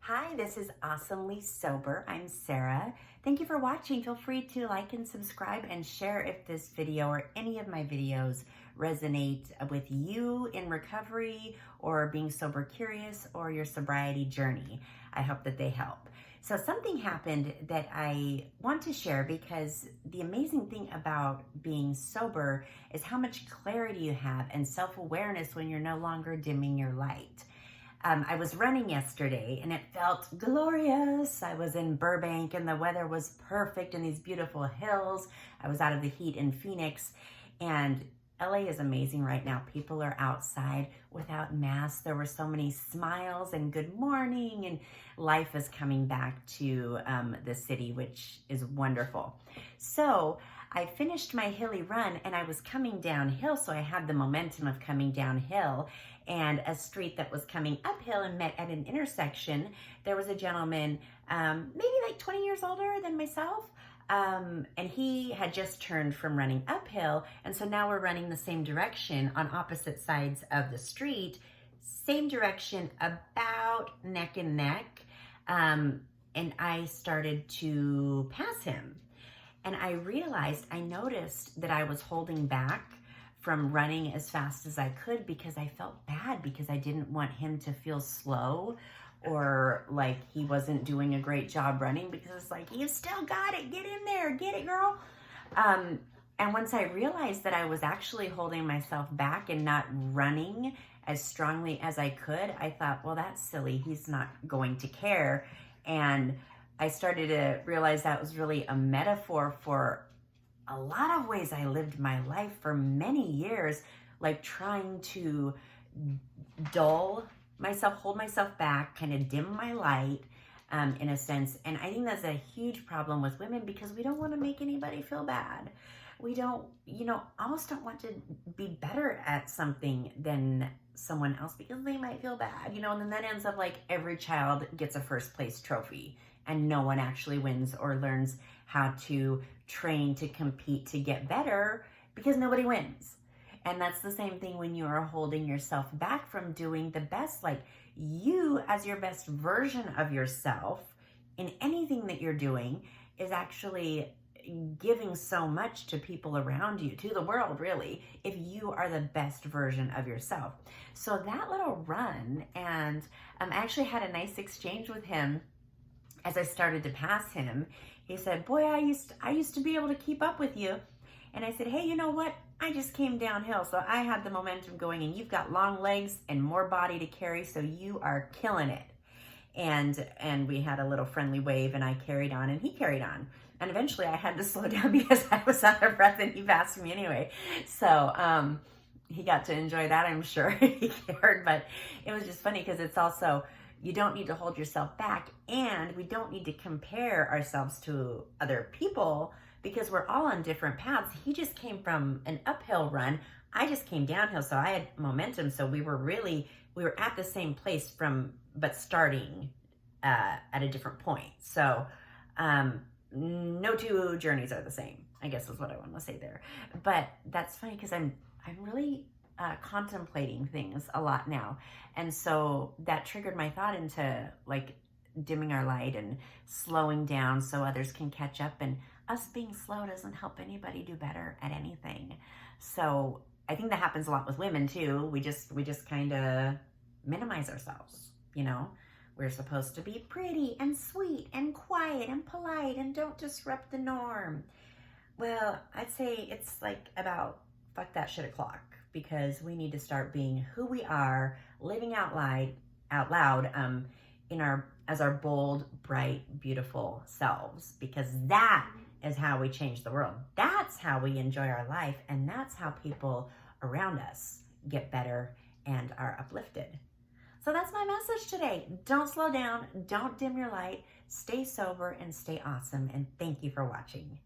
Hi, this is Awesomely Sober. I'm Sarah. Thank you for watching. Feel free to like and subscribe and share if this video or any of my videos resonate with you in recovery or being sober curious or your sobriety journey. I hope that they help. So something happened that I want to share because the amazing thing about being sober is how much clarity you have and self-awareness when you're no longer dimming your light. I was running yesterday and it felt glorious. I was in Burbank and the weather was perfect in these beautiful hills. I was out of the heat in Phoenix, and LA is amazing right now. People are outside without masks. There were so many smiles and good morning, and life is coming back to the city, which is wonderful. So I finished my hilly run and I was coming downhill, so I had the momentum of coming downhill, and a street that was coming uphill and met at an intersection. There was a gentleman, maybe like 20 years older than myself, and he had just turned from running uphill, and so now we're running the same direction on opposite sides of the street, same direction, about neck and neck, and I started to pass him. And I noticed that I was holding back from running as fast as I could because I felt bad, because I didn't want him to feel slow or like he wasn't doing a great job running, because it's like, you still got it, get in there, get it, girl. And once I realized that I was actually holding myself back and not running as strongly as I could, I thought, well, that's silly. He's not going to care. And I started to realize that was really a metaphor for a lot of ways I lived my life for many years, like trying to dull myself, hold myself back, kind of dim my light, in a sense. And I think that's a huge problem with women, because we don't want to make anybody feel bad. We don't, almost don't want to be better at something than someone else because they might feel bad, and then that ends up like every child gets a first place trophy and no one actually wins or learns how to train to compete to get better, because nobody wins. And that's the same thing when you are holding yourself back from doing the best. Like, you as your best version of yourself in anything that you're doing is actually giving so much to people around you, to the world, really, if you are the best version of yourself. So that little run, and I actually had a nice exchange with him as I started to pass him. He said, boy, I used to be able to keep up with you. And I said, hey, you know what? I just came downhill, so I had the momentum going, and you've got long legs and more body to carry, so you are killing it. And we had a little friendly wave, and I carried on and he carried on. And eventually I had to slow down because I was out of breath and he passed me anyway. So he got to enjoy that, I'm sure. He cared, but it was just funny because it's also, you don't need to hold yourself back, and we don't need to compare ourselves to other people because we're all on different paths. He just came from an uphill run. I just came downhill, so I had momentum. So we were at the same place but starting at a different point. So no two journeys are the same, I guess is what I want to say there. But that's funny because I'm really contemplating things a lot now. And so that triggered my thought into like dimming our light and slowing down so others can catch up. And us being slow doesn't help anybody do better at anything. So I think that happens a lot with women too. We just kind of minimize ourselves, We're supposed to be pretty and sweet and quiet and polite and don't disrupt the norm. Well, I'd say it's like about fuck that shit o'clock, because we need to start being who we are, living out loud as our bold, bright, beautiful selves, because that is how we change the world. That's how we enjoy our life, and that's how people around us get better and are uplifted. So that's my message today. Don't slow down, don't dim your light, stay sober and stay awesome, and thank you for watching.